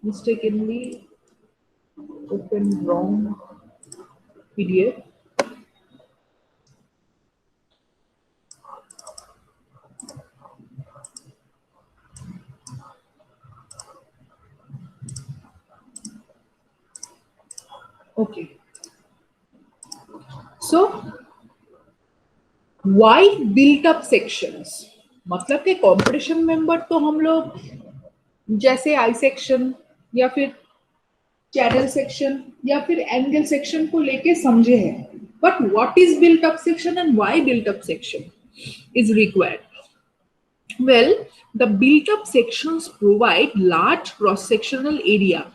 mistakenly open wrong PDF. Okay. So why built up sections? मतलब कि competition member तो हम लोग जैसे आई सेक्शन या फिर चैनल सेक्शन या फिर एंगल सेक्शन को लेके समझे हैं, but what is built up section and why built up section is required? Well, the built-up sections provide large cross-sectional area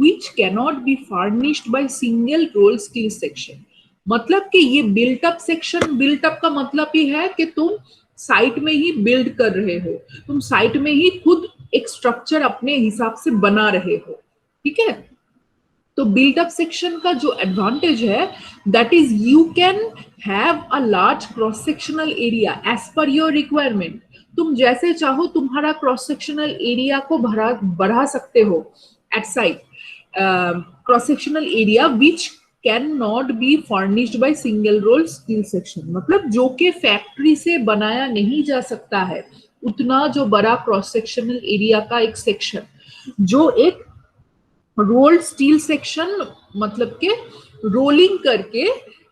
which cannot be furnished by single roll steel section. मतलब कि ये built-up section, built-up का मतलब ये है कि तुम site में ही बिल्ड कर रहे हो, तुम साइट में ही खुद एक स्ट्रक्चर अपने हिसाब से बना रहे हो, ठीक है? तो बिल्ट अप सेक्शन का जो एडवांटेज है that is you can have a large cross sectional area as per your requirement. तुम जैसे चाहो तुम्हारा क्रॉस सेक्शनल एरिया को बढ़ा सकते हो at side cross sectional area which can not be furnished by single roll steel section. मतलब जो कि फैक्ट्री से बनाया नहीं जा सकता है उतना जो बड़ा क्रॉस सेक्शनल एरिया का एक सेक्शन जो एक रोल्ड स्टील सेक्शन मतलब के रोलिंग करके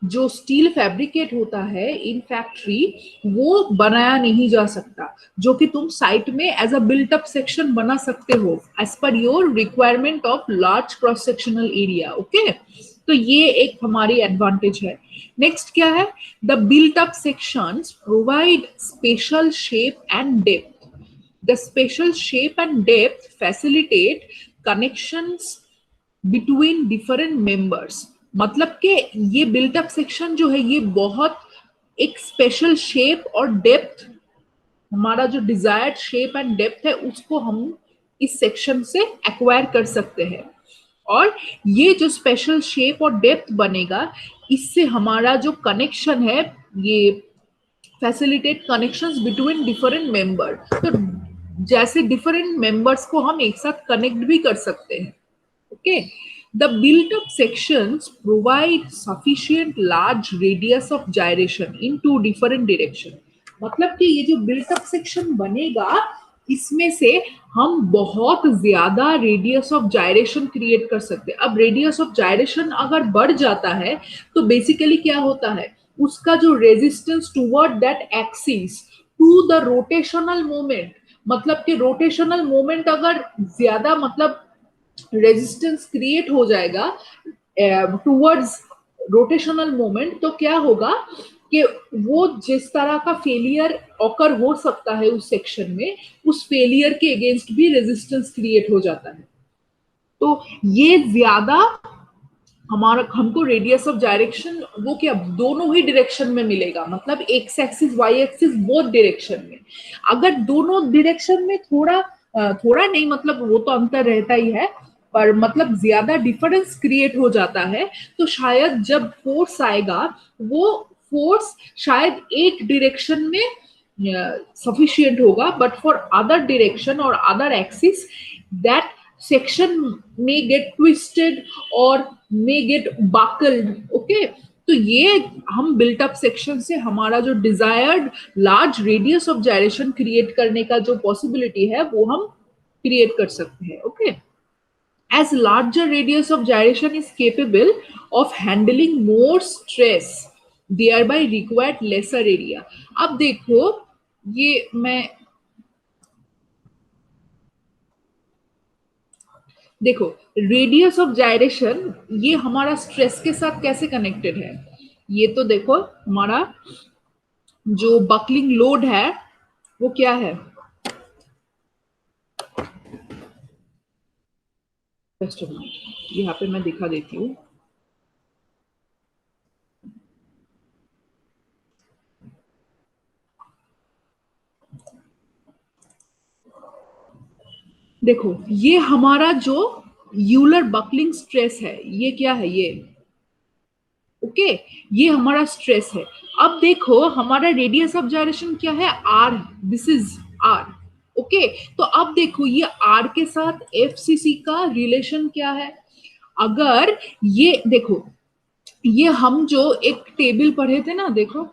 जो स्टील फैब्रिकेट होता है इन फैक्ट्री वो बनाया नहीं जा सकता, जो कि तुम साइट में as a built up section बना सकते हो as per your requirement of large cross sectional area. Okay, तो ये एक हमारी एडवांटेज है। नेक्स्ट क्या है? The built up sections provide special shape and depth. The spatial shape and depth facilitate connections between different members। मतलब कि ये बिल्ट अप सेक्शन जो है ये बहुत एक स्पेशल शेप और डेप्थ, हमारा जो डिजायर्ड शेप एंड डेप्थ है उसको हम इस सेक्शन से एक्वायर कर सकते हैं। और ये जो स्पेशल शेप और डेप्थ बनेगा इससे हमारा जो कनेक्शन है ये facilitate connections between different member. तो जैसे डिफरेंट मेंबर्स को हम एक साथ कनेक्ट भी कर सकते हैं। Okay, the built up sections provide sufficient large radius of gyration in two different direction. मतलब कि ये जो बिल्ट अप सेक्शन बनेगा इसमें से हम बहुत ज्यादा रेडियस ऑफ जायरेशन क्रिएट कर सकते हैं। अब रेडियस ऑफ जायरेशन अगर बढ़ जाता है तो बेसिकली क्या होता है उसका जो resistance toward that axis to the rotational moment, मतलब कि रोटेशनल मोमेंट अगर ज्यादा मतलब रेजिस्टेंस क्रिएट हो जाएगा टुवर्ड्स रोटेशनल मोमेंट, तो क्या होगा कि वो जिस तरह का फेलियर ऑकर हो सकता है उस सेक्शन में उस फेलियर के अगेंस्ट भी रेजिस्टेंस क्रिएट हो जाता है। तो ये ज्यादा हमारा हमको रेडियस ऑफ डायरेक्शन वो क्या दोनों ही डायरेक्शन में मिलेगा, मतलब X axis Y axis both direction में। अगर दोनों डायरेक्शन में थोड़ा थोड़ा नहीं मतलब वो तो अंतर रहता ही है पर मतलब ज्यादा डिफरेंस क्रिएट हो जाता है तो शायद जब फोर्स आएगा वो फोर्स शायद एक डायरेक्शन में सफिशिएंट होगा बट फॉर अदर डायरेक्शन और other axis that section may get twisted or may get buckled। Okay, तो ये हम बिल्ट अप सेक्शन से हमारा जो desired large radius of gyration create करने का जो पॉसिबिलिटी है वो हम क्रिएट कर सकते हैं। Okay, as larger radius of gyration is capable of handling more stress thereby required lesser area। अब देखो ये मैं देखो रेडियस ऑफ जायरेशन ये हमारा स्ट्रेस के साथ कैसे कनेक्टेड है? ये तो देखो हमारा जो बकलिंग लोड है वो क्या है? जस्ट अ मिनट, यहाँ पे मैं दिखा देती हूँ। देखो ये हमारा जो यूलर बकलिंग स्ट्रेस है ये क्या है ये? ओके, ये हमारा स्ट्रेस है। अब देखो हमारा रेडियस ऑफ जायरेशन क्या है? R, this is R. Okay, तो अब देखो ये आर के साथ एफसीसी का रिलेशन क्या है। अगर ये देखो, ये हम जो एक टेबल पढ़े थे ना, देखो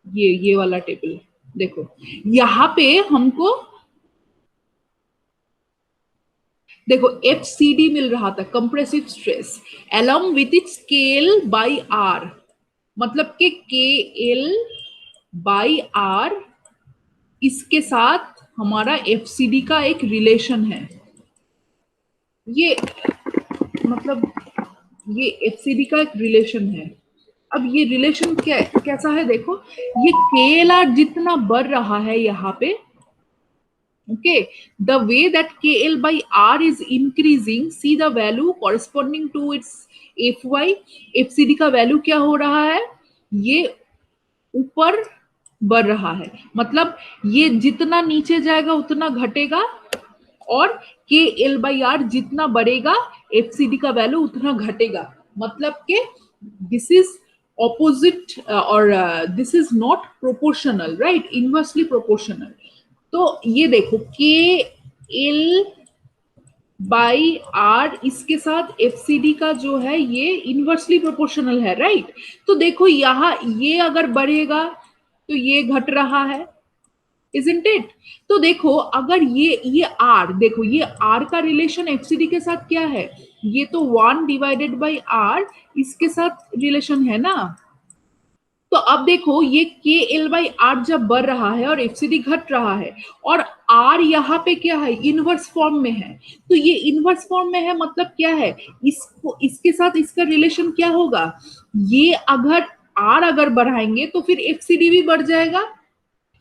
ये वाला टेबल, देखो यहाँ पे हमको देखो एफसीडी मिल रहा था, compressive stress along with it scale by R, मतलब कि के एल बाई आर, इसके साथ हमारा एफसीडी का एक रिलेशन है। ये मतलब ये एफसीडी का एक रिलेशन है। अब ये रिलेशन कैसा है, देखो ये केएलआर जितना बढ़ रहा है यहाँ पे, okay, the way that KL by R is increasing, see the value corresponding to its FY, FCD का वैल्यू क्या हो रहा है, ये ऊपर बढ़ रहा है, मतलब ये जितना नीचे जाएगा उतना घटेगा, और के एल बाई आर जितना बढ़ेगा एफसीडी का वैल्यू उतना घटेगा, मतलब कि दिस इज ऑपोजिट और this is not proportional, right, inversely proportional. तो ये देखो के एल बाई आर, इसके साथ एफसीडी का जो है ये इनवर्सली प्रोपोर्शनल है, राइट। तो देखो यहाँ ये अगर बढ़ेगा तो ये घट रहा है, isn't it? तो देखो अगर ये आर, देखो ये आर का रिलेशन एफसीडी के साथ क्या है, ये तो 1 डिवाइडेड बाई आर इसके साथ रिलेशन है ना। तो अब देखो ये के एल बाई आर जब बढ़ रहा है और एफसीडी घट रहा है, और आर यहाँ पे क्या है, इनवर्स फॉर्म में है, तो ये इनवर्स फॉर्म में है मतलब क्या है, इसको इसके साथ इसका रिलेशन क्या होगा, ये अगर आर अगर बढ़ाएंगे तो फिर एफसीडी भी बढ़ जाएगा,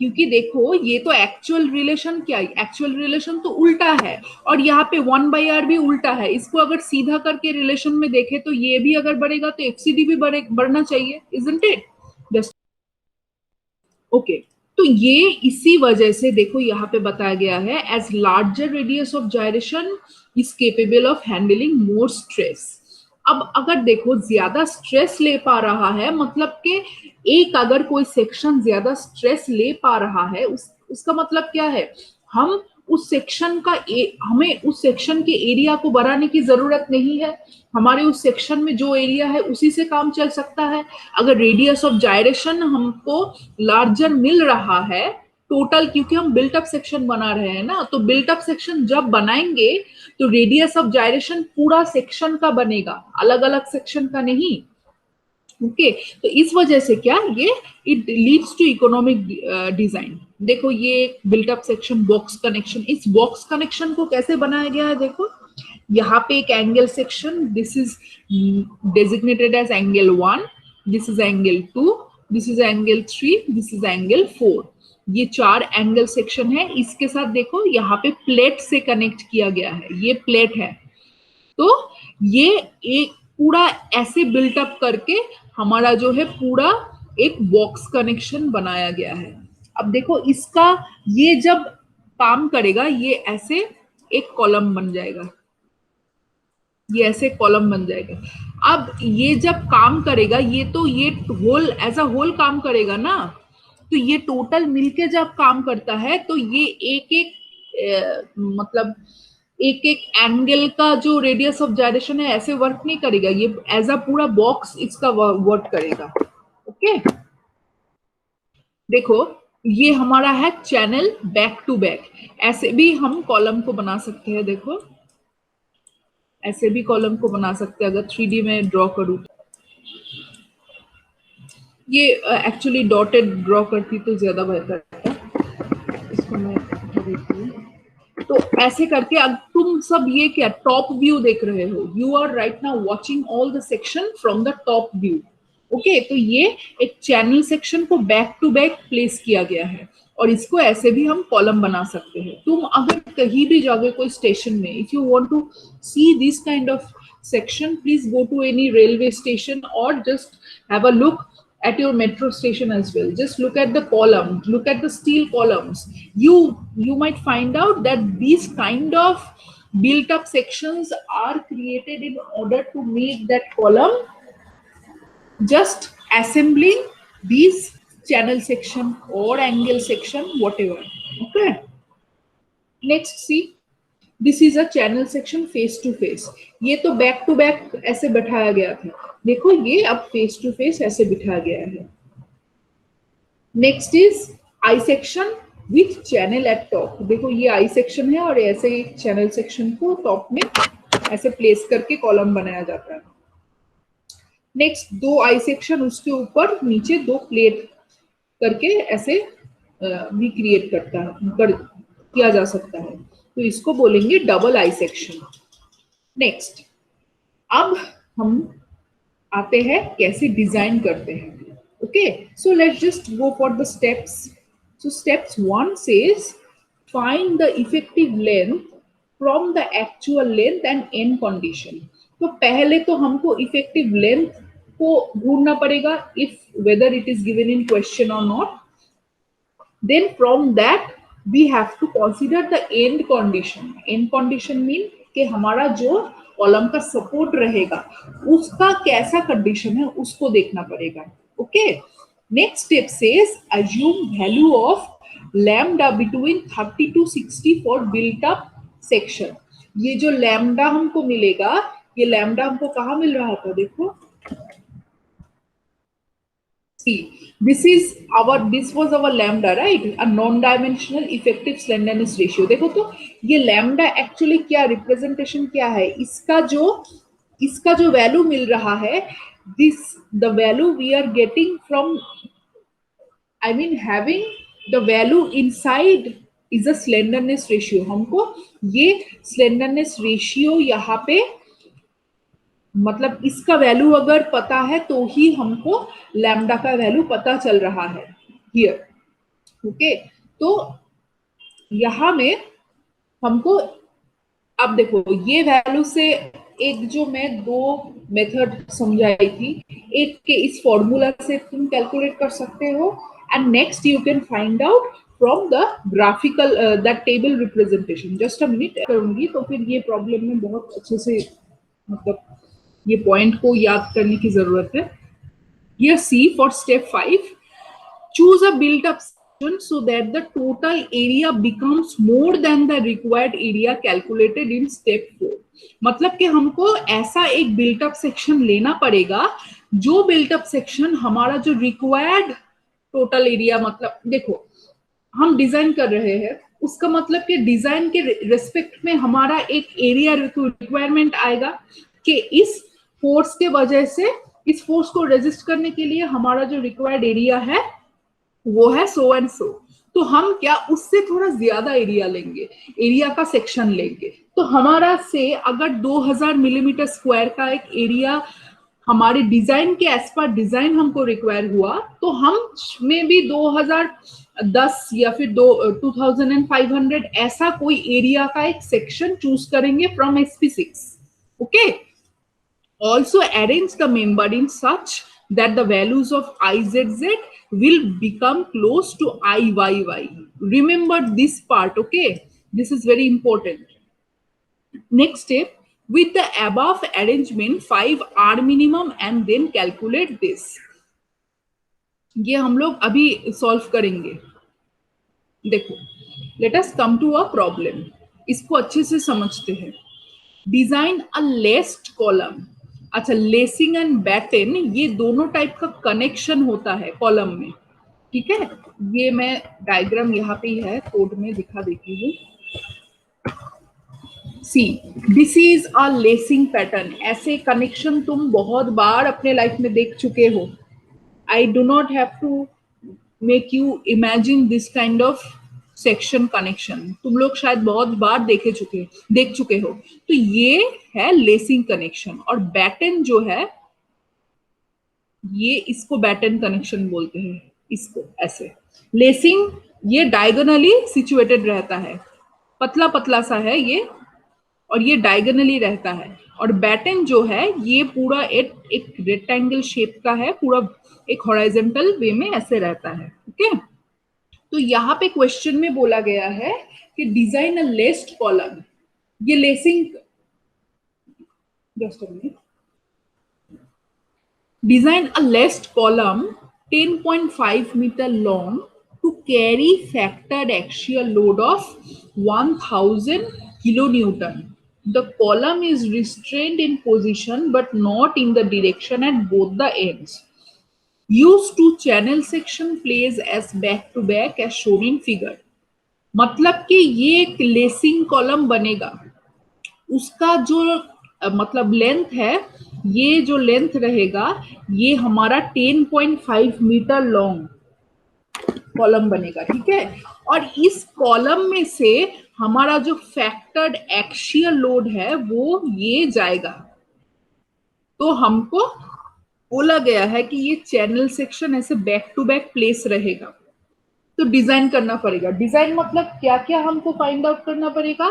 क्योंकि देखो ये तो एक्चुअल रिलेशन क्या है, एक्चुअल रिलेशन तो उल्टा है, और यहाँ पे 1/r भी उल्टा है। इसको अगर सीधा करके रिलेशन में देखे तो ये भी अगर बढ़ेगा तो एफसीडी भी बढ़ना चाहिए, इजंट इट? जस्ट ओके, तो ये इसी वजह से देखो यहाँ पे बताया गया है, as larger radius of gyration is capable of handling more stress. अब अगर देखो ज्यादा स्ट्रेस ले पा रहा है, मतलब कि एक अगर कोई सेक्शन ज्यादा स्ट्रेस ले पा रहा है, उसका मतलब क्या है, हम उस सेक्शन का हमें उस सेक्शन के एरिया को बढ़ाने की जरूरत नहीं है, हमारे उस सेक्शन में जो एरिया है उसी से काम चल सकता है। अगर रेडियस ऑफ जायरेशन हमको लार्जर मिल रहा है टोटल, क्योंकि हम बिल्ट अप सेक्शन बना रहे हैं ना, तो बिल्ट अप सेक्शन जब बनाएंगे तो रेडियस ऑफ जायरेशन पूरा सेक्शन का बनेगा, अलग अलग सेक्शन का नहीं। ओके, तो इस वजह से क्या ये it leads to economic design. देखो ये built up section box connection, इस बॉक्स कनेक्शन को कैसे बनाया गया है, देखो यहाँ पे एक angle section, this is designated as angle 1, this is angle 2, this is angle 3, this is angle 4, ये 4 एंगल सेक्शन है। इसके साथ देखो यहाँ पे प्लेट से कनेक्ट किया गया है, ये प्लेट है, तो ये एक पूरा ऐसे बिल्टअप करके हमारा जो है पूरा एक बॉक्स कनेक्शन बनाया गया है। अब देखो इसका ये जब काम करेगा ये ऐसे एक कॉलम बन जाएगा, ये ऐसे कॉलम बन जाएगा। अब ये जब काम करेगा ये तो ये होल एज अ होल काम करेगा ना, तो ये टोटल मिलके जब काम करता है तो ये एक एक मतलब एक एक एंगल का जो रेडियस ऑफ जायरेशन है ऐसे वर्क नहीं करेगा, ये एज अ पूरा बॉक्स इसका वर्क करेगा। ओके, देखो ये हमारा है चैनल बैक टू बैक, ऐसे भी हम कॉलम को बना सकते हैं, देखो ऐसे भी कॉलम को बना सकते हैं, अगर 3D में ड्रॉ करूं। ये एक्चुअली डॉटेड ड्रॉ करती तो ज्यादा बेहतर है, इसको मैं देखती हूँ। तो ऐसे करके अब तुम सब ये क्या टॉप व्यू देख रहे हो, you are right now watching all the section from the top view. Okay, तो ये एक चैनल सेक्शन को बैक टू बैक प्लेस किया गया है, और इसको ऐसे भी हम कॉलम बना सकते हैं। तुम अगर कहीं भी जाओगे कोई स्टेशन में, if you want to see this kind of section, please go to any railway station or just have a look at your metro station as well. Just look at the column, look at the steel columns. You might find out that these kind of built up sections are created in order to make that column, just assembling these channel section or angle section, whatever. Okay, next see, this is a channel section face to face. ये तो back to back ऐसे बैठाया गया था, देखो ये अब face to face ऐसे बिठा गया है। Next is I section with channel at top. देखो ये आई सेक्शन है और ऐसे ही चैनल सेक्शन को टॉप में ऐसे प्लेस करके कॉलम बनाया जाता है। नेक्स्ट दो आई सेक्शन उसके ऊपर नीचे दो प्लेट करके ऐसे भी क्रिएट किया जा सकता है, तो इसको बोलेंगे डबल आई सेक्शन। नेक्स्ट, अब हम आते हैं कैसे डिजाइन करते हैं। Okay, so let's just go for the steps. So steps 1 says find the effective length from the actual length and end condition। तो पहले तो हमको इफेक्टिव लेंथ को ढूंढना पड़ेगा, if whether it is given in question or not। Then from that we have to consider the end condition। end condition mean कि हमारा जो कॉलम का सपोर्ट रहेगा उसका कैसा कंडीशन है उसको देखना पड़ेगा। Okay, next step says assume value of lambda between 30 to 60 for built up section। ये जो लैम्डा हमको मिलेगा, ये लैम्डा हमको कहाँ मिल रहा था, देखो see, this was our lambda, right? A non-dimensional effective slenderness ratio। देखो तो ये lambda एक्चुअली क्या रिप्रेजेंटेशन क्या है, इसका जो वैल्यू मिल रहा है, the value we are getting from, I mean having the value inside is a slenderness ratio. हमको ये स्लेंडरनेस रेशियो यहाँ पे मतलब इसका वैल्यू अगर पता है तो ही हमको लैम्डा का वैल्यू पता चल रहा है हियर। ओके, तो यहां में हमको अब देखो ये वैल्यू से एक जो मैं दो मेथड समझाई थी, एक के इस फॉर्मूला से तुम कैलकुलेट कर सकते हो and next you can find out from the graphical that table representation. Just a minute करूंगी तो फिर ये प्रॉब्लम में बहुत अच्छे से मतलब ये पॉइंट को याद करने की जरूरत है। Here C for step 5, choose a built up section so that the total area becomes more than the required area calculated in step 4। मतलब कि हमको ऐसा एक बिल्ट अप सेक्शन लेना पड़ेगा जो बिल्ट अप सेक्शन हमारा जो रिक्वायर्ड टोटल एरिया, मतलब देखो हम डिजाइन कर रहे हैं उसका मतलब कि डिजाइन के रेस्पेक्ट में हमारा एक एरिया रिक्वायरमेंट आएगा कि इस फोर्स के वजह से इस फोर्स को रेजिस्ट करने के लिए हमारा जो रिक्वायर्ड एरिया है वो है सो एंड सो। तो हम क्या उससे थोड़ा ज्यादा एरिया लेंगे, एरिया का सेक्शन लेंगे। तो हमारा से अगर 2000 मिलीमीटर स्क्वायर का एक एरिया हमारे डिजाइन के एज पर डिजाइन हमको रिक्वायर हुआ, तो हम में भी 2010 या फिर 2500 ऐसा कोई एरिया का एक सेक्शन चूज करेंगे from SP6। Okay, also arrange the member in such that the values of IZZ will become close to IYY। remember this part, okay, this is very important। next step, with the above arrangement 5 R minimum and then calculate this। ये हम लोग अभी solve करेंगे। देखो, let us come to a problem, इसको अच्छे से समझते हैं। Design a laced column. अच्छा, लेसिंग एंड बैटन ये दोनों टाइप का कनेक्शन होता है कॉलम में, ठीक है। ये मैं डायग्राम यहाँ पे ही है कोड में दिखा देती हूँ। See, this is a lacing pattern. ऐसे कनेक्शन तुम बहुत बार अपने लाइफ में देख चुके हो। I do not have to make you imagine this kind of section connection, तुम लोग शायद बहुत बार देख चुके हो। तो ये है लेसिंग कनेक्शन, और बैटन जो है ये इसको बैटन कनेक्शन बोलते हैं। इसको ऐसे लेसिंग ये डायगोनली सिचुएटेड रहता है, पतला पतला सा है ये, और ये डायगोनली रहता है। और बैटन जो है ये पूरा एक रेक्टेंगल शेप का है, पूरा एक हॉरिजॉन्टल वे में ऐसे रहता है। ओके, तो यहाँ पे क्वेश्चन में बोला गया है कि डिजाइन अ लेस्ड कॉलम। ये lacing, just a minute, design a laced column 10.5 metre long to carry factored axial load of 1000 kilonewton. The column is restrained in position but not in the direction at both the ends. Use to channel section plays as back to back as shown in figure. मतलब कि ये एक lacing column बनेगा, उसका जो मतलब length है, ये जो लेंथ रहेगा ये हमारा 10.5 मीटर लॉन्ग कॉलम बनेगा, ठीक है। और इस कॉलम में से हमारा जो फैक्टर्ड एक्सियल लोड है वो ये जाएगा। तो हमको बोला गया है कि ये चैनल सेक्शन ऐसे बैक टू बैक प्लेस रहेगा, तो डिजाइन करना पड़ेगा। डिजाइन मतलब क्या क्या हमको फाइंड आउट करना पड़ेगा,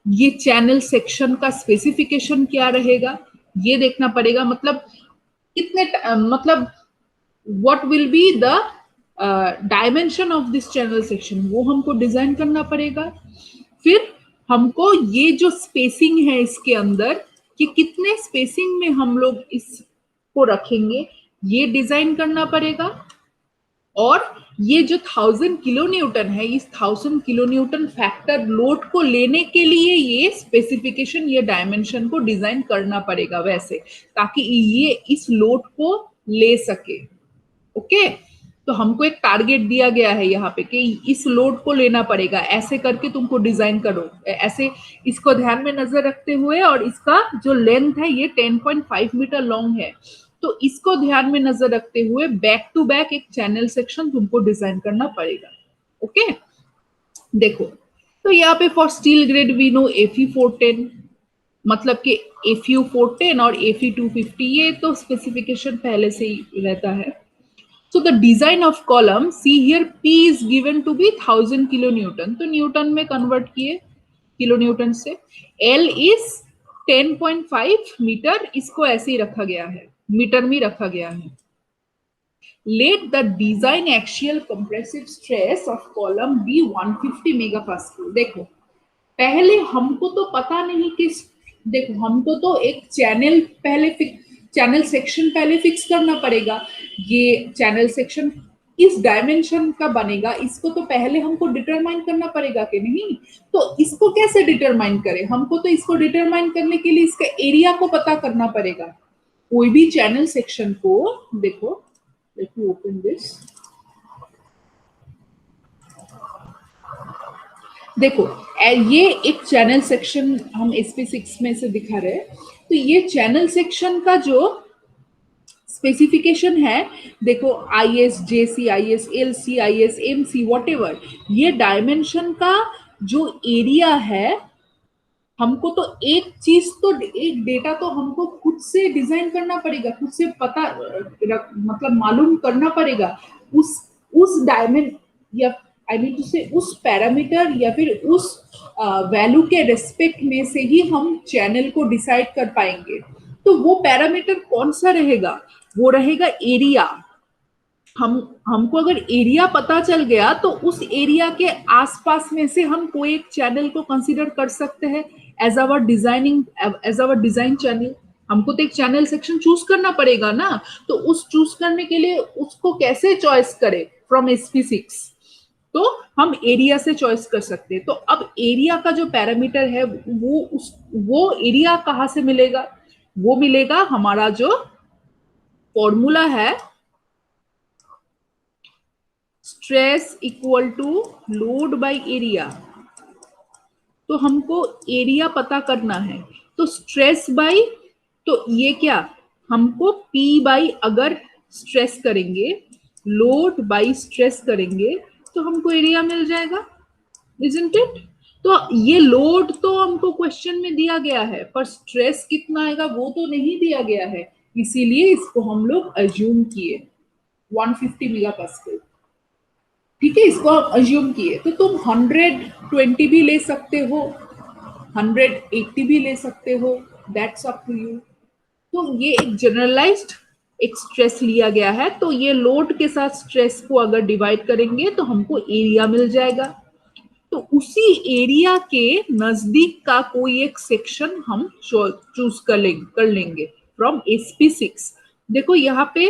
ये चैनल सेक्शन का स्पेसिफिकेशन क्या रहेगा ये देखना पड़ेगा, मतलब कितने मतलब what will be the dimension of this channel section, वो हमको डिजाइन करना पड़ेगा। फिर हमको ये जो स्पेसिंग है इसके अंदर कि कितने स्पेसिंग में हम लोग इसको रखेंगे ये डिजाइन करना पड़ेगा। और ये जो 1000 किलो न्यूटन है, इस 1000 किलो न्यूटन फैक्टर लोड को लेने के लिए ये स्पेसिफिकेशन, ये डायमेंशन को डिजाइन करना पड़ेगा वैसे, ताकि ये इस लोड को ले सके। ओके, तो हमको एक टारगेट दिया गया है यहाँ पे कि इस लोड को लेना पड़ेगा, ऐसे करके तुमको डिजाइन करो, ऐसे इसको ध्यान में नजर रखते हुए। और इसका जो लेंथ है ये 10.5 मीटर लॉन्ग है, तो इसको ध्यान में नजर रखते हुए बैक टू बैक एक चैनल सेक्शन तुमको डिजाइन करना पड़ेगा। ओके, देखो तो यहाँ पे for steel grade we know Fe410, मतलब कि Fu410 और Fe250 ये तो स्पेसिफिकेशन पहले से ही रहता है। So the design of column, see here P is given to be 1000 kilonewton, तो न्यूटन में कन्वर्ट किए किलो न्यूटन से। L is 10.5 मीटर, इसको ऐसे ही रखा गया है, मीटर में रखा गया है। Let the design axial compressive stress of column be 150 megapascal। देखो पहले हमको तो पता नहीं कि, देखो हमको तो एक चैनल पहले चैनल सेक्शन पहले फिक्स करना पड़ेगा। ये चैनल सेक्शन इस डायमेंशन का बनेगा, इसको तो पहले हमको डिटरमाइन करना पड़ेगा कि नहीं। तो इसको कैसे डिटरमाइन करें, हमको तो इसको डिटरमाइन करने के लिए इसका एरिया को पता करना पड़ेगा। कोई भी चैनल सेक्शन को देखो, लेट मी ओपन दिस, देखो ये एक चैनल सेक्शन हम SP6 में से दिखा रहे हैं। तो ये चैनल सेक्शन का जो स्पेसिफिकेशन है, देखो IS JC IS LC IS MC whatever, ये डायमेंशन का जो एरिया है, हमको तो एक चीज तो एक डेटा तो हमको खुद से डिजाइन करना पड़ेगा, खुद से पता मतलब मालूम करना पड़ेगा उस डायमेंशन या आई मीन टू से उस पैरामीटर या फिर उस वैल्यू के रेस्पेक्ट में से ही हम चैनल को डिसाइड कर पाएंगे। तो वो पैरामीटर कौन सा रहेगा, वो रहेगा एरिया। हमको अगर एरिया पता चल गया तो उस एरिया के आसपास में से हम कोई एक चैनल को कंसीडर कर सकते हैं एज आवर डिजाइन चैनल। हमको तो एक चैनल सेक्शन चूज करना पड़ेगा ना, तो उस चूज करने के लिए उसको कैसे चॉइस करें फ्रॉम SP6, तो हम एरिया से चॉइस कर सकते हैं। तो अब एरिया का जो पैरामीटर है वो एरिया कहाँ से मिलेगा, वो मिलेगा हमारा जो फॉर्मूला है stress equal to load by area. तो हमको एरिया पता करना है, तो स्ट्रेस बाय, तो ये क्या हमको P बाय अगर स्ट्रेस करेंगे, लोड बाय स्ट्रेस करेंगे तो हमको एरिया मिल जाएगा, इजंट इट। तो ये लोड तो हमको क्वेश्चन में दिया गया है, पर स्ट्रेस कितना आएगा वो तो नहीं दिया गया है, इसीलिए इसको हम लोग अज्यूम किए 150 मेगापास्कल। ठीक है, इसको आप अज्यूम किए। तो तुम 120 भी ले सकते हो, 180 भी ले सकते हो, दैट्स अप टू यू। तो ये एक जनरलाइज्ड एक स्ट्रेस लिया गया है, तो ये लोड के साथ स्ट्रेस को अगर डिवाइड करेंगे तो हमको एरिया मिल जाएगा। तो उसी एरिया के नजदीक का कोई एक सेक्शन हम चूज कर लेंगे फ्रॉम SP6। देखो यहाँ पे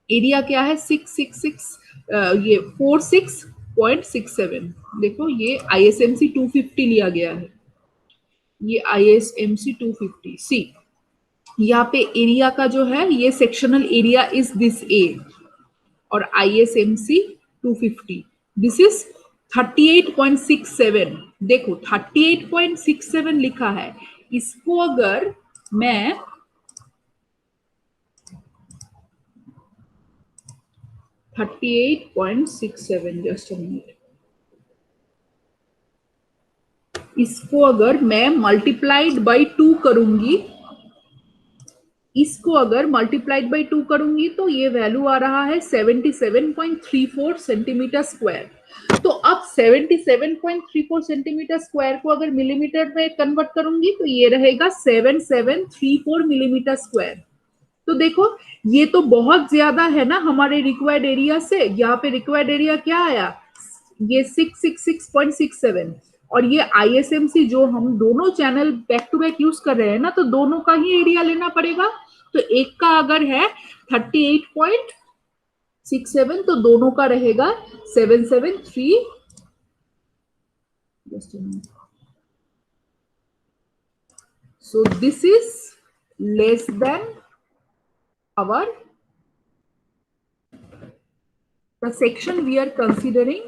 एरिया क्या है 666, ये 46.67, देखो ये ISMC 250 लिया गया है, ये ISMC 250 सी। यहाँ पे एरिया का जो है ये सेक्शनल एरिया इज दिस ए, और ISMC 250 दिस इज 38.67। देखो 38.67 लिखा है, इसको अगर मैं 38.67, जस्ट अ मिनट, इसको अगर मैं मल्टीप्लाइड बाई 2 करूंगी, इसको अगर मल्टीप्लाइड बाई 2 करूंगी तो ये वैल्यू आ रहा है 77.34 सेंटीमीटर स्क्वायर। तो अब 77.34 सेंटीमीटर स्क्वायर को अगर मिलीमीटर में कन्वर्ट करूंगी तो ये रहेगा 7734 मिलीमीटर स्क्वायर। तो देखो ये तो बहुत ज्यादा है ना हमारे रिक्वायर्ड एरिया से। यहाँ पे रिक्वायर्ड एरिया क्या आया, ये 666.67, और ये ISMC जो हम दोनों channel back to back use कर रहे हैं ना, तो दोनों का ही एरिया लेना पड़ेगा। तो एक का अगर है 38.67 तो दोनों का रहेगा 773। So this is less than our the section we are considering।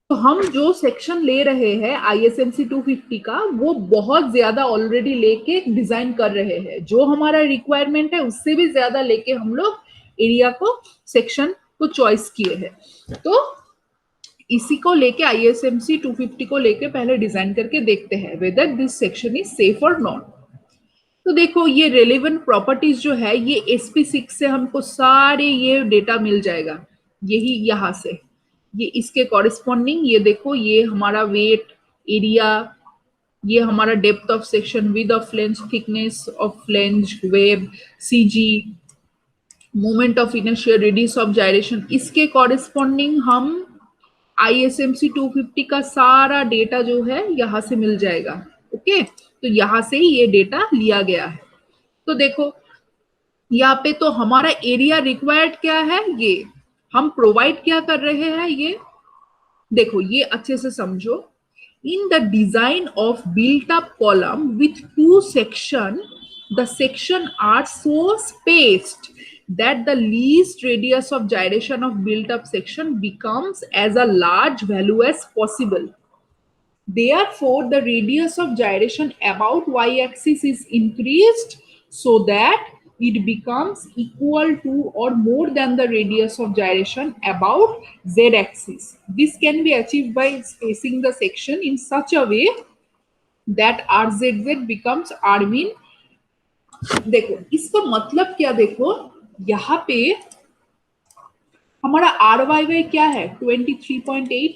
तो हम जो सेक्शन ले रहे हैं ISMC 250 का, वो बहुत ज्यादा ऑलरेडी लेके डिजाइन कर रहे हैं। जो हमारा रिक्वायरमेंट है उससे भी ज्यादा लेके हम लोग एरिया को, सेक्शन को चॉइस किए हैं। तो इसी को लेके ISMC 250 को लेके पहले डिजाइन करके देखते हैं whether this section is safe और नॉट। तो देखो ये रेलेवेंट प्रॉपर्टीज जो है ये SP6 से हमको सारे ये डेटा मिल जाएगा, यही यहाँ से, ये इसके कॉरेस्पॉन्डिंग, ये देखो ये हमारा वेट, एरिया, ये हमारा depth of section, width of flange, thickness of flange, web, CG, moment of inertia, radius of gyration, इसके कॉरेस्पॉन्डिंग हम ISMC 250 का सारा डेटा जो है यहाँ से मिल जाएगा। ओके, तो यहाँ से ही ये डेटा लिया गया है। तो देखो यहाँ पे तो हमारा एरिया रिक्वायर्ड क्या है, ये हम प्रोवाइड क्या कर रहे हैं, ये देखो ये अच्छे से समझो। In the design of built up column with 2 section, the section are so spaced that the least radius of gyration of built up section becomes as a large value as possible. Therefore, the radius of gyration about y-axis is increased so that it becomes equal to or more than the radius of gyration about z-axis. This can be achieved by spacing the section in such a way that RZZ becomes Rmin। देखो इसका मतलब क्या, देखो यहाँ पे हमारा RYY क्या है 23.8,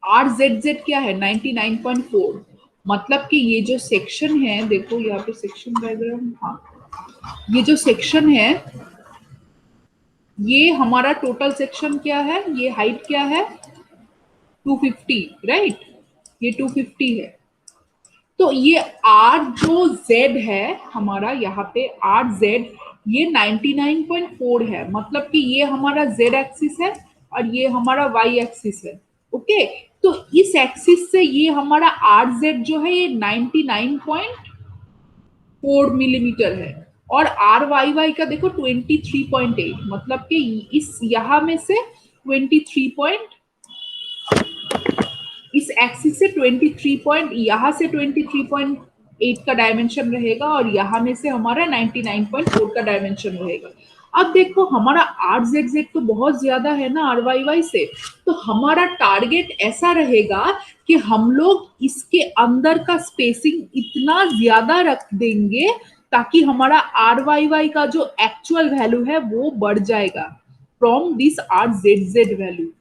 RZZ क्या है 99.4। मतलब कि ये जो सेक्शन है, देखो यहाँ पे सेक्शन डायग्राम, हाँ ये जो सेक्शन है ये हमारा टोटल सेक्शन क्या है, ये हाइट क्या है 250, राइट, ये 250 है। तो ये R जो Z है हमारा यहाँ पे RZ ये 99.4 है, मतलब कि ये हमारा Z एक्सिस है और ये हमारा Y एक्सिस है। ओके, तो इस एक्सिस से ये हमारा RZ जो है ये 99.4 मिलीमीटर है, और RYY का देखो 23.8, मतलब कि इस यहाँ में से 23 इस एक्सिस से 23 पॉइंट, यहाँ से 23.8 का डायमेंशन रहेगा और यहाँ में से हमारा 99.4 का डायमेंशन रहेगा। अब देखो हमारा RZZ तो बहुत ज्यादा है ना RYY से, तो हमारा टारगेट ऐसा रहेगा कि हम लोग इसके अंदर का स्पेसिंग इतना ज्यादा रख देंगे ताकि हमारा RYY का जो एक्चुअल वैल्यू है वो बढ़ जाएगा फ्रॉम दिस RZZ वैल्यू।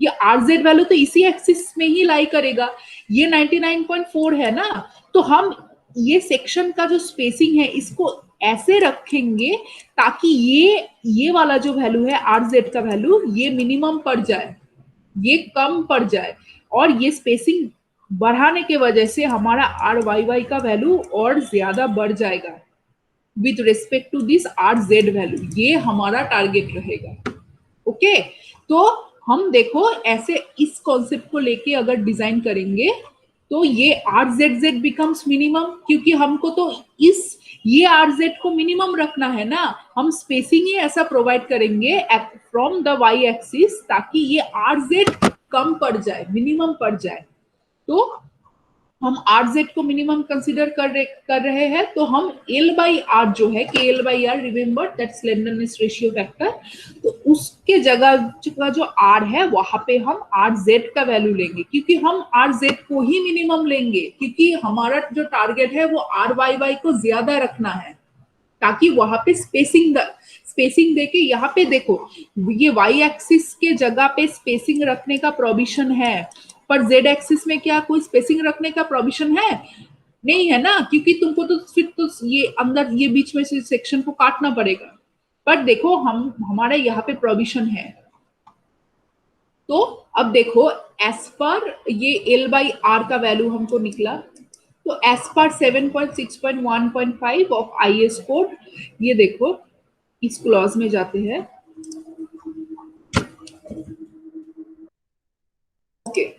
ये RZ वैल्यू तो इसी एक्सिस में ही लाई करेगा, ये 99.4 है ना, तो हम ये सेक्शन का जो स्पेसिंग है इसको ऐसे रखेंगे ताकि ये वाला जो वैल्यू है RZ का वैल्यू ये मिनिमम पड़ जाए, ये कम पड़ जाए, और ये स्पेसिंग बढ़ाने के वजह से हमारा RYY का वैल्यू और ज्यादा बढ़ जाएगा with respect to this RZ value. ये हमारा टारगेट रहेगा। ओके, तो हम देखो ऐसे इस कॉन्सेप्ट को लेके अगर डिजाइन करेंगे तो ये are Z Z becomes minimum, क्योंकि हमको तो इस ये आर जेड को मिनिमम रखना है ना, हम स्पेसिंग ही ऐसा प्रोवाइड करेंगे फ्रॉम द वाई एक्सिस ताकि ये आर जेड कम पड़ जाए, मिनिमम पड़ जाए। तो हम आर जेड को मिनिमम कंसीडर कर रहे हैं, तो हम एल बाई आर जो है, K L by R, remember that slenderness ratio factor, तो उसके जगह का जो आर है वहां पे हम आर जेड का वैल्यू लेंगे, क्योंकि हम आर जेड को ही मिनिमम लेंगे, क्योंकि हमारा जो टारगेट है वो आर वाई वाई को ज्यादा रखना है, ताकि वहां पे स्पेसिंग देके, यहाँ पे देखो ये वाई एक्सिस के जगह पे स्पेसिंग रखने का प्रोविजन है, पर जेड एक्सिस में क्या कोई स्पेसिंग रखने का प्रोविजन है? नहीं है ना, क्योंकि तुमको तो फिर तो ये अंदर ये बीच में से सेक्शन को काटना पड़ेगा। पर देखो हम हमारे यहाँ पे प्रोविजन है। तो अब देखो एस पर ये एल बाई आर का वैल्यू हमको निकला, तो एस पर 7.6.1.5 ऑफ आईएस कोड, ये देखो इस क्लॉज में जाते हैं। ओके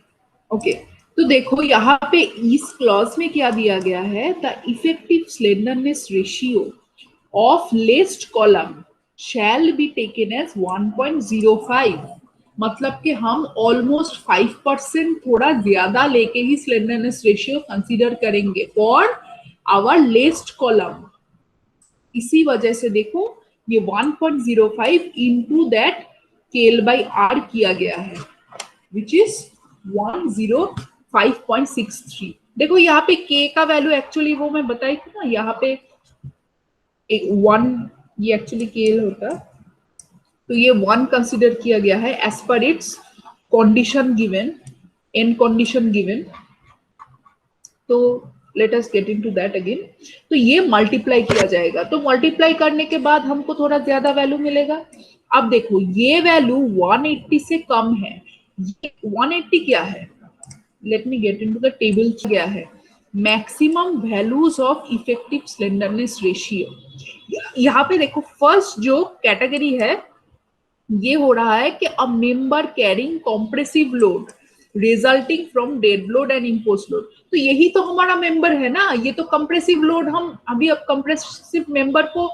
ओके, तो देखो यहाँ पे इस क्लॉज में क्या दिया गया है, the effective slenderness ratio of least column shall be taken as 1.05, मतलब कि हम ऑलमोस्ट 5% थोड़ा ज्यादा लेके ही स्लेंडरनेस रेशियो कंसीडर करेंगे फॉर आवर लेस्ट कॉलम। इसी वजह से देखो ये 1.05 into that KL by r किया गया है, विच इज 105.63। देखो यहाँ पे के का वैल्यू एक्चुअली वो मैं बताई थी ना, यहाँ पे एक 1 ये एक्चुअली केल होता, तो ये 1 कंसिडर किया गया है एज पर it's condition given, an condition given. तो let us get into that again. तो ये मल्टीप्लाई किया जाएगा, तो मल्टीप्लाई करने के बाद हमको थोड़ा ज्यादा वैल्यू मिलेगा। अब देखो ये वैल्यू 180 से कम है, ये 180 क्या है, let me get into the table, क्या है maximum values of effective slenderness ratio. यहाँ पे देखो फर्स्ट जो कैटेगरी है ये हो रहा है कि a member carrying compressive load resulting from dead load and impose load, तो यही तो हमारा मेंबर है ना, ये तो कंप्रेसिव लोड, हम अभी अब कंप्रेसिव मेंबर को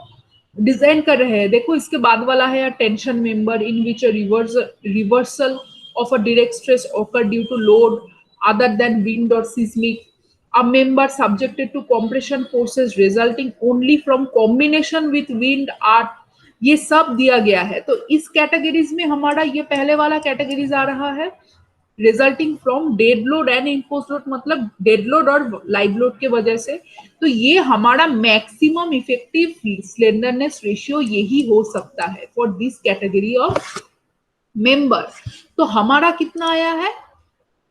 डिजाइन कर रहे हैं। देखो इसके बाद वाला है tension member in which reversal of a direct stress occur due to load other than wind और seismic, a member subjected to compression forces resulting only from combination with wind art, ये सब दिया गया है। तो इस कैटेगरीज में हमारा ये पहले वाला कैटेगरीज आ रहा है resulting from dead load and impose load, मतलब डेड लोड और लाइव लोड के वजह से। तो ये हमारा मैक्सिमम इफेक्टिव स्लेंडरनेस रेशियो यही हो सकता है for this category of member. तो हमारा कितना आया है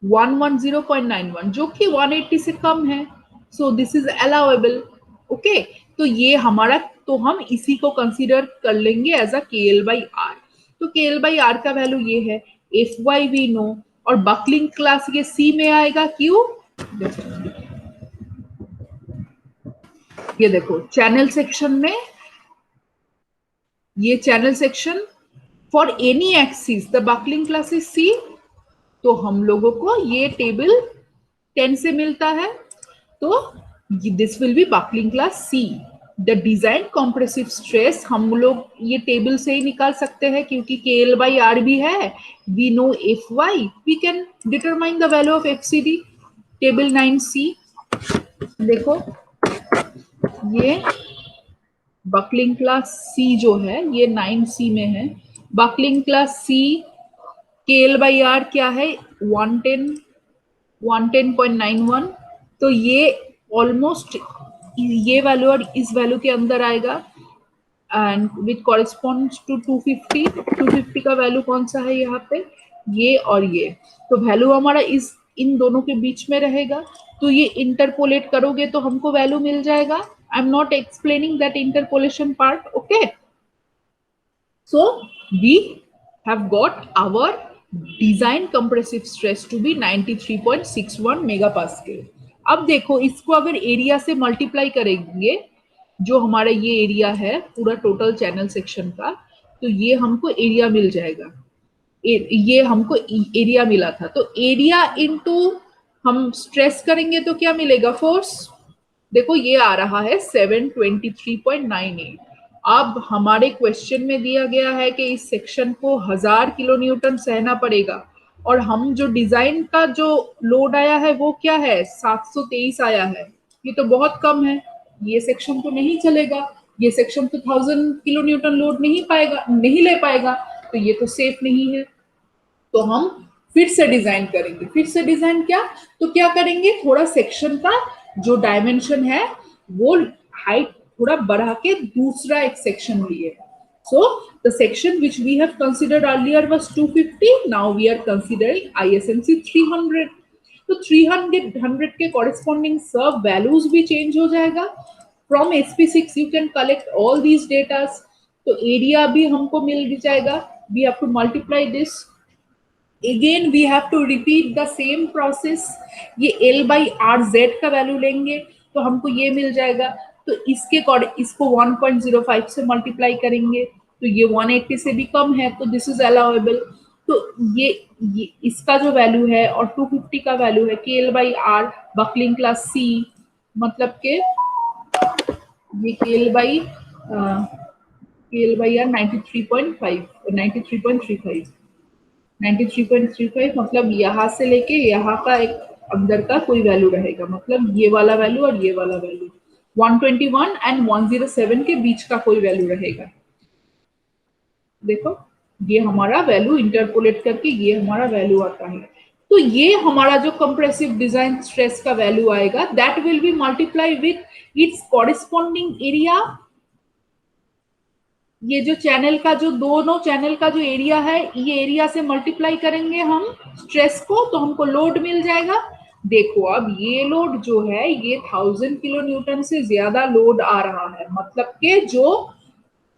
110.91, जो कि 180 से कम है, so this is allowable. Okay, तो ये हमारा, तो हम इसी को कंसीडर कर लेंगे एज अ के एल बाई आर। तो के एल बाई आर का वैल्यू ये है, एफ वाई वी नो, और बकलिंग क्लास ये सी में आएगा, क्यों, ये देखो चैनल सेक्शन में, ये channel section for any axis the buckling class is C, तो हम लोगों को ये टेबल 10 से मिलता है, तो this will be buckling class C. The design compressive stress हम लोग ये टेबल से ही निकाल सकते हैं, क्योंकि के एल बाई आर भी है, we know F Y, we can determine the value of F C D, table 9C। देखो ये बकलिंग क्लास सी जो है ये 9C में है, बकलिंग क्लास सी के एल बाई आर क्या है 110.91, तो ये ऑलमोस्ट ये वैल्यू और इस वैल्यू के अंदर आएगा, एंड विच कॉरेस्पॉन्ड्स टू 250 का वैल्यू कौन सा है यहाँ पे, ये और ये, तो वैल्यू हमारा इस इन दोनों के बीच में रहेगा। तो ये इंटरपोलेट करोगे तो हमको वैल्यू मिल जाएगा। I am not explaining that interpolation part, okay. So we have got our design compressive stress to be 93.61 megapascal। अब देखो इसको अगर एरिया से मल्टीप्लाई करेंगे, जो हमारा ये एरिया है पूरा टोटल चैनल सेक्शन का, तो ये हमको एरिया मिल जाएगा। ये हमको एरिया मिला था, तो एरिया इनटू हम स्ट्रेस करेंगे तो क्या मिलेगा, फोर्स। देखो ये आ रहा है 723.98। अब हमारे क्वेश्चन में दिया गया है कि इस सेक्शन को 1000 किलो न्यूटन सहना पड़ेगा, और हम जो डिजाइन का जो लोड आया है वो क्या है, 723 आया है। ये तो बहुत कम है, ये सेक्शन तो नहीं चलेगा, ये सेक्शन तो 1000 किलो न्यूटन लोड नहीं पाएगा, नहीं ले पाएगा, तो ये तो सेफ नहीं है। तो हम फिर से डिजाइन करेंगे। फिर से डिजाइन क्या, तो क्या करेंगे, थोड़ा सेक्शन का जो डायमेंशन है वो हाइट थोड़ा बढ़ा के दूसरा एक सेक्शन लिए। So the section which we have considered earlier was 250. Now we are considering ISMC 300. तो 300 के corresponding सब values भी change हो जाएगा। From SP6 you can collect all these data. तो area भी हमको मिल जाएगा। We have to multiply this. Again we have to repeat the same process. ये L by RZ का वैल्यू लेंगे तो हमको ये मिल जाएगा। तो इसको 1.05 से मल्टीप्लाई करेंगे तो ये 180 से भी कम है, तो दिस इज अलाउएबल। तो ये इसका जो वैल्यू है और 250 का वैल्यू है KL by R buckling class C, मतलब के ये KL by R 93.5 93.35, मतलब यहाँ से लेके यहाँ का एक अंदर का कोई वैल्यू रहेगा, मतलब ये वाला वैल्यू और ये वाला वैल्यू 121 एंड 107 के बीच का कोई वैल्यू रहेगा। देखो ये हमारा वैल्यू इंटरपोलेट करके ये हमारा वैल्यू आता है। तो ये हमारा जो कंप्रेसिव डिजाइन स्ट्रेस का वैल्यू आएगा that will be multiply with its corresponding area. ये जो चैनल का जो दोनों चैनल का जो एरिया है ये एरिया से मल्टीप्लाई करेंगे हम स्ट्रेस को, तो हमको लोड मिल जाएगा। देखो अब ये लोड जो है ये 1000 किलो न्यूटन से ज्यादा लोड आ रहा है, मतलब कि जो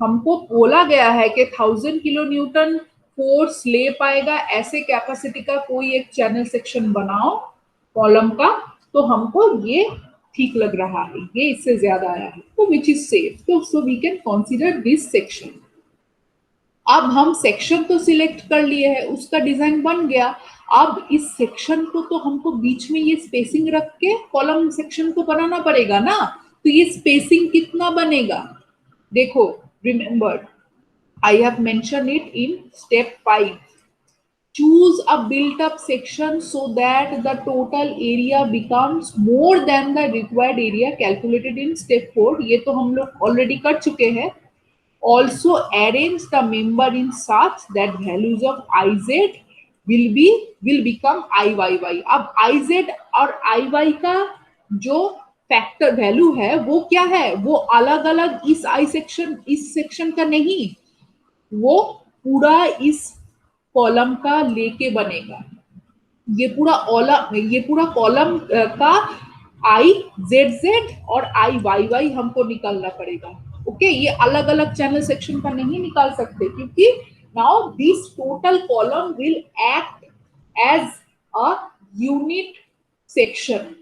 हमको बोला गया है कि 1000 किलो न्यूटन फोर्स ले पाएगा ऐसे कैपेसिटी का कोई एक चैनल सेक्शन बनाओ कॉलम का, तो हमको ये ठीक लग रहा है, ये इससे ज्यादा आया है, तो विच इज सेफ। तो so we can consider this section. अब हम सेक्शन तो सिलेक्ट कर लिए है, उसका डिजाइन बन गया। अब इस सेक्शन को तो हमको बीच में ये स्पेसिंग रख के कॉलम सेक्शन को बनाना पड़ेगा ना, तो ये स्पेसिंग कितना बनेगा, देखो remember I have mention it in step 5। Choose a built up section so that the total area becomes more than the required area calculated in step 4। ये तो हम लोग ऑलरेडी कर चुके हैं। Also arrange the member in such that values of IZ will become IYY। अब IZ और IY का जो फैक्टर वैल्यू है वो क्या है, वो अलग अलग इस सेक्शन का नहीं, वो पूरा इस कॉलम का लेके बनेगा। ये पूरा कॉलम का IZZ और IYY हमको निकालना पड़ेगा। ओके, ये अलग अलग चैनल सेक्शन का नहीं निकाल सकते, क्योंकि now this total column will act as a unit section.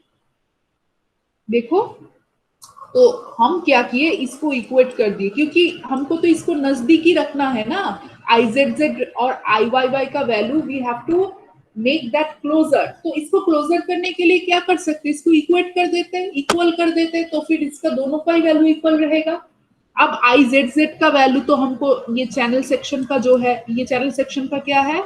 देखो तो हम क्या किए, इसको इक्वेट कर दिए, क्योंकि हमको तो इसको नजदीकी रखना है ना, IZZ और IYY का value we have to make that closer. तो इसको क्लोजर करने के लिए क्या कर सकते हैं, इसको इक्वेट कर देते हैं, इक्वल कर देते हैं, तो फिर इसका दोनों का ही वैल्यू इक्वल रहेगा। अब IZZ का वैल्यू तो हमको ये चैनल सेक्शन का जो है, ये चैनल सेक्शन का क्या है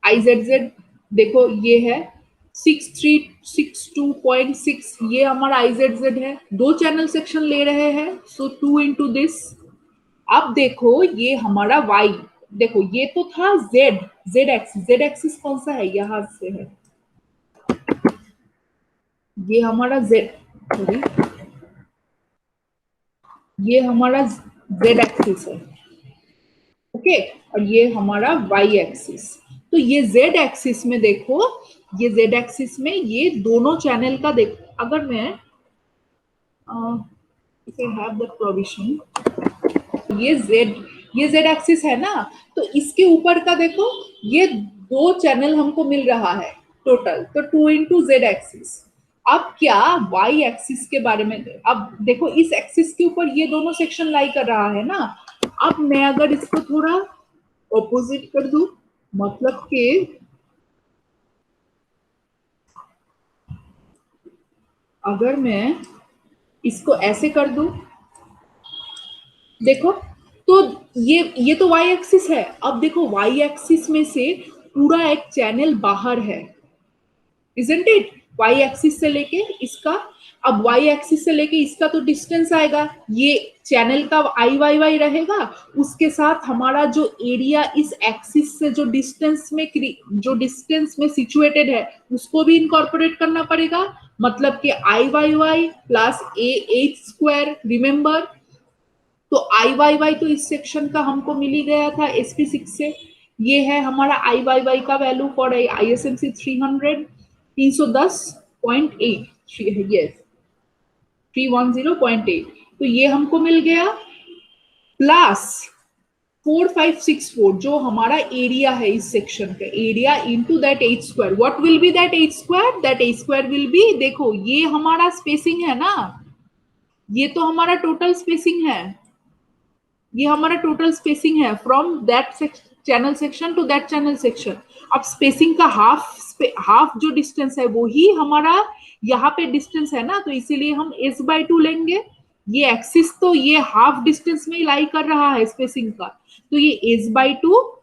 IZZ, देखो ये है 6362.6, ये हमारा IZZ है। दो चैनल सेक्शन ले रहे हैं, सो 2 into दिस। अब देखो ये हमारा Y, देखो ये तो था Z एक्सिस कौन सा है, यहां से है, ये हमारा Z, सॉरी ये हमारा Z एक्सिस है, ओके, और ये हमारा Y एक्सिस। तो ये Z एक्सिस में देखो, ये Z एक्सिस में ये दोनों चैनल का देख, अगर मैं हैव द प्रोविजन, ये Z एक्सिस है ना, तो इसके ऊपर का देखो ये दो चैनल हमको मिल रहा है टोटल, तो 2 into Z एक्सिस। अब क्या Y एक्सिस के बारे में, अब देखो इस एक्सिस के ऊपर ये दोनों सेक्शन लाई कर रहा है ना, अब मैं अगर इसको थोड़ा ऑपोजिट कर दूं, मतलब कि अगर मैं इसको ऐसे कर दूं, देखो, तो ये तो वाई एक्सिस है। अब देखो वाई एक्सिस में से पूरा एक चैनल बाहर है, इजंट इट? वाई एक्सिस से लेके इसका, अब वाई एक्सिस से लेके इसका तो डिस्टेंस आएगा, ये चैनल का आई वाई वाई रहेगा, उसके साथ हमारा जो एरिया इस एक्सिस से जो डिस्टेंस में सिचुएटेड है उसको भी इनकॉर्पोरेट करना पड़ेगा। मतलब कि I Y y plus A h square, remember? तो आई वाई वाई तो इस सेक्शन का हमको मिल ही गया था एसपी 6 से। ये है हमारा आई वाई वाई का value for I S M C 300, 310.8, yes 310.8। तो ये हमको मिल गया, प्लस 4564 जो हमारा एरिया है इस सेक्शन का, area into that H square. What will be that H square? That H square will be, देखो ये हमारा स्पेसिंग है ना, ये तो हमारा टोटल स्पेसिंग है, ये हमारा टोटल स्पेसिंग है from that channel section two that channel section. अब स्पेसिंग का हाफ जो डिस्टेंस है वो ही हमारा यहाँ पे डिस्टेंस है ना, तो इसीलिए हम s/2 लेंगे। ये एक्सिस तो ये हाफ डिस्टेंस में लाई कर रहा है स्पेसिंग का, तो ये s/2,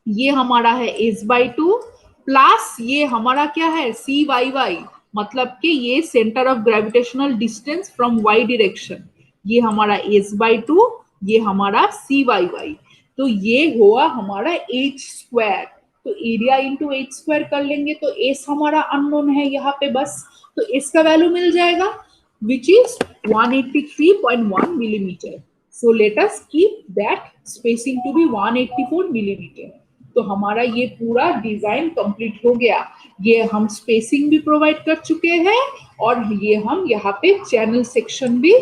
ये हमारा है s/2 प्लस ये हमारा क्या है सी वाई वाई, मतलब कि ये centre of gravitational distance from Y direction, ये हमारा s/2, ये हमारा सी वाई वाई। तो ये हुआ हमारा एच स्क्वायर। तो एरिया इंटू एच स्क्वायर कर लेंगे तो एस हमारा अननोन है यहाँ पे बस, तो एस का वैल्यू मिल जाएगा which is 183.1 millimeter. So let us keep that spacing to be 184 millimeter. तो हमारा ये पूरा डिजाइन कंप्लीट हो गया। ये हम स्पेसिंग भी प्रोवाइड कर चुके हैं और ये हम यहाँ पे चैनल सेक्शन भी